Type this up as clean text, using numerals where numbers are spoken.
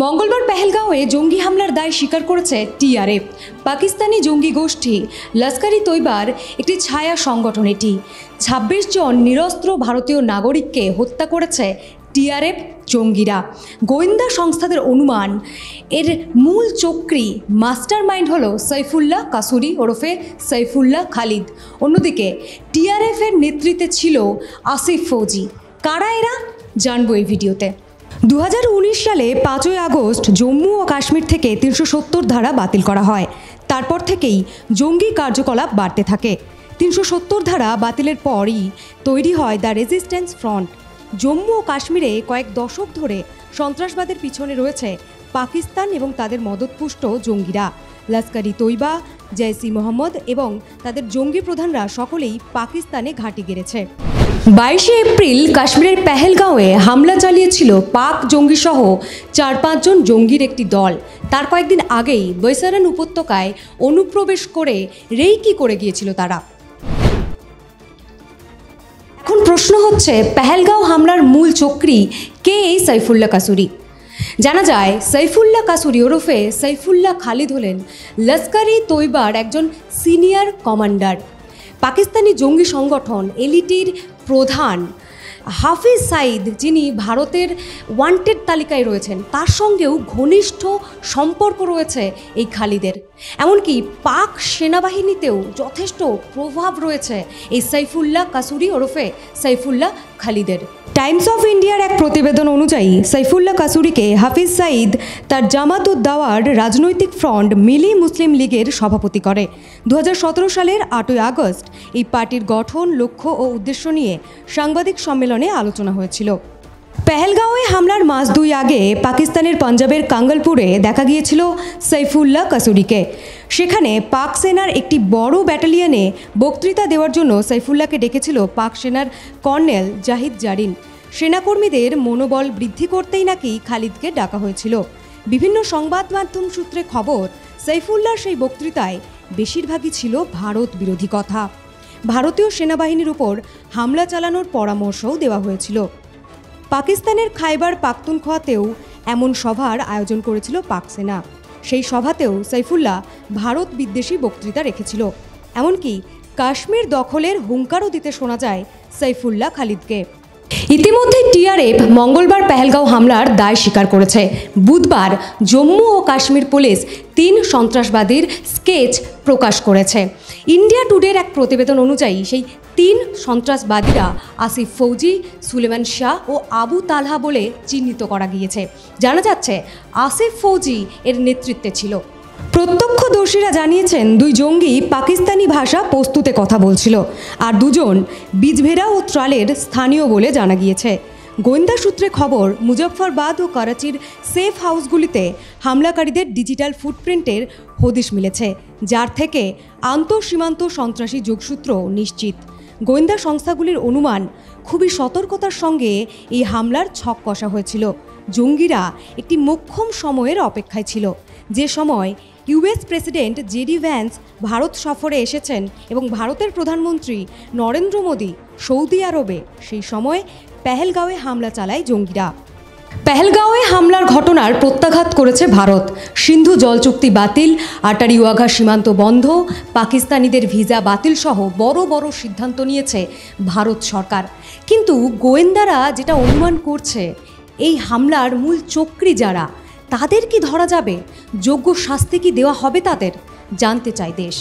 মঙ্গলবার পেহেলগাঁওয়ে জঙ্গি হামলার দায় স্বীকার করেছে টিআরএফ। পাকিস্তানি জঙ্গি গোষ্ঠী লস্কর-ই তৈবার একটি ছায়া সংগঠন এটি। ২৬ জন নিরস্ত্র ভারতীয় নাগরিককে হত্যা করেছে টিআরএফ জঙ্গিরা। গোয়েন্দা সংস্থাদের অনুমান এর মূল চক্রী মাস্টার মাইন্ড হল সাইফুল্লাহ কাসুরি ওরফে সাইফুল্লাহ খালিদ। অন্যদিকে টিআরএফের নেতৃত্বে ছিল আসিফ ফৌজি। কারা এরা জানবো এই ভিডিওতে। 2019 সালে 5ই আগস্ট জম্মু ও কাশ্মীর থেকে 370 ধারা বাতিল করা হয়। তারপর থেকেই জঙ্গি কার্যকলাপ বাড়তে থাকে। 370 ধারা বাতিলের পরই তৈরি হয় দ্য রেজিস্ট্যান্স ফ্রন্ট। জম্মু ও কাশ্মীরে কয়েক দশক ধরে সন্ত্রাসবাদের পিছনে রয়েছে পাকিস্তান এবং তাদের মদতপুষ্ট জঙ্গিরা। লস্কর-ই তৈবা, জৈশ-ই মোহাম্মদ এবং তাদের জঙ্গি প্রধানরা সকলেই পাকিস্তানে ঘাঁটি গেড়েছে। 22শে এপ্রিল কাশ্মীরের পেহেলগাঁওয়ে হামলা চালিয়েছিল পাক জঙ্গিসহ 4-5 জন জঙ্গির একটি দল। তার কয়েকদিন আগেই বৈসারান উপত্যকায় অনুপ্রবেশ করে রেইকি করে গিয়েছিল তারা। এখন প্রশ্ন হচ্ছে, পেহেলগাঁও হামলার মূল চক্রী কে এই সাইফুল্লাহ কাসুরি? জানা যায় সাইফুল্লাহ কাসুরি ওরফে সাইফুল্লাহ খালিদ হলেন লস্কর-ই তৈবার একজন সিনিয়র কমান্ডার। পাকিস্তানি জঙ্গি সংগঠন এলটিটির প্রধান হাফিজ সাইদ, যিনি ভারতের ওয়ান্টেড তালিকায় রয়েছেন, তার সঙ্গেও ঘনিষ্ঠ সম্পর্ক রয়েছে এই খালিদের। এমনকি পাক সেনাবাহিনীতেও যথেষ্ট প্রভাব রয়েছে এই সাইফুল্লাহ কাসুরি ওরফে সাইফুল্লাহ খালিদের। টাইমস অফ ইন্ডিয়ার এক প্রতিবেদন অনুযায়ী সাইফুল্লাহ কাসুরিকে হাফিজ সাইদ তার জামাত-উদ-দাওয়ার রাজনৈতিক ফ্রন্ট মিলি মুসলিম লীগের সভাপতি করে। 2017 সালের 8ই আগস্ট এই পার্টির গঠন, লক্ষ্য ও উদ্দেশ্য নিয়ে সাংবাদিক সম্মেলনে আলোচনা হয়েছিল। পেহেলগাঁওয়ে হামলার মাস 2 আগে পাকিস্তানের পাঞ্জাবের কাঙ্গলপুরে দেখা গিয়েছিল সাইফুল্লাহ কাসুরিকে। সেখানে পাক সেনার একটি বড় ব্যাটালিয়নে বক্তৃতা দেওয়ার জন্য সাইফুল্লাহকে ডেকেছিল পাক সেনার কর্নেল জাহিদ জারিন। সেনাকর্মীদের মনোবল বৃদ্ধি করতেই নাকি খালিদকে ডাকা হয়েছিল। বিভিন্ন সংবাদ মাধ্যম সূত্রে খবর, সাইফুল্লাহর সেই বক্তৃতায় বেশিরভাগই ছিল ভারত বিরোধী কথা। ভারতীয় সেনাবাহিনীর উপর হামলা চালানোর পরামর্শও দেওয়া হয়েছিল। পাকিস্তানের খাইবার পাখতুনখোয়াতেও এমন সভার আয়োজন করেছিল পাক সেনা। সেই সভাতেও সাইফুল্লাহ ভারত বিদ্বেষী বক্তৃতা রেখেছিল। এমনকি কাশ্মীর দখলের হুঙ্কারও দিতে শোনা যায় সাইফুল্লাহ খালিদকে। ইতিমধ্যে টিআরএফ মঙ্গলবার পেহেলগাঁও হামলার দায় স্বীকার করেছে। বুধবার জম্মু ও কাশ্মীর পুলিশ 3 সন্ত্রাসবাদীর স্কেচ প্রকাশ করেছে। ইন্ডিয়া টুডের এক প্রতিবেদন অনুযায়ী সেই 3 সন্ত্রাসবাদীরা আসিফ ফৌজি, সুলেমান শাহ ও আবু তালহা বলে চিহ্নিত করা গিয়েছে। জানা যাচ্ছে আসিফ ফৌজি এর নেতৃত্বে ছিল। প্রত্যক্ষদর্শীরা জানিয়েছেন 2 জঙ্গি পাকিস্তানি ভাষা প্রস্তুতে কথা বলছিল, আর 2 জন বিজভেরা ও ত্রালের স্থানীয় বলে জানা গিয়েছে। গোয়েন্দা সূত্রে খবর, মুজফ্ফরবাদ ও করাচির সেফ হাউসগুলিতে হামলাকারীদের ডিজিটাল ফুটপ্রিন্টের হদিশ মিলেছে, যার থেকে আন্তঃসীমান্ত সন্ত্রাসী যোগসূত্র নিশ্চিত। গোয়েন্দা সংস্থাগুলির অনুমান, খুবই সতর্কতার সঙ্গে এই হামলার ছক কষা হয়েছিল। জঙ্গিরা একটি মোক্ষম সময়ের অপেক্ষায় ছিল, যে সময় US president JD Vance Bharat সফরে এসেছেন এবং ভারতের প্রধানমন্ত্রী নরেন্দ্র মোদী সৌদি আরবে। সেই সময় পেহেলগাঁওয়ে হামলা চালায় জঙ্গিরা। পেহেলগাঁওয়ে হামলার ঘটনার প্রত্যাঘাত করেছে ভারত। সিন্ধু জল চুক্তি বাতিল, আটারি ওয়াঘা সীমান্ত বন্ধ, পাকিস্তানিদের ভিসা বাতিল সহ বড় বড় সিদ্ধান্ত নিয়েছে ভারত সরকার। কিন্তু গোয়েন্দারা যেটা অনুমান করছে, এই হামলার মূল চক্রী যারা, তাদের কি ধরা যাবে? যোগ্য শাস্তি কি দেওয়া হবে তাদের? জানতে চায় দেশ।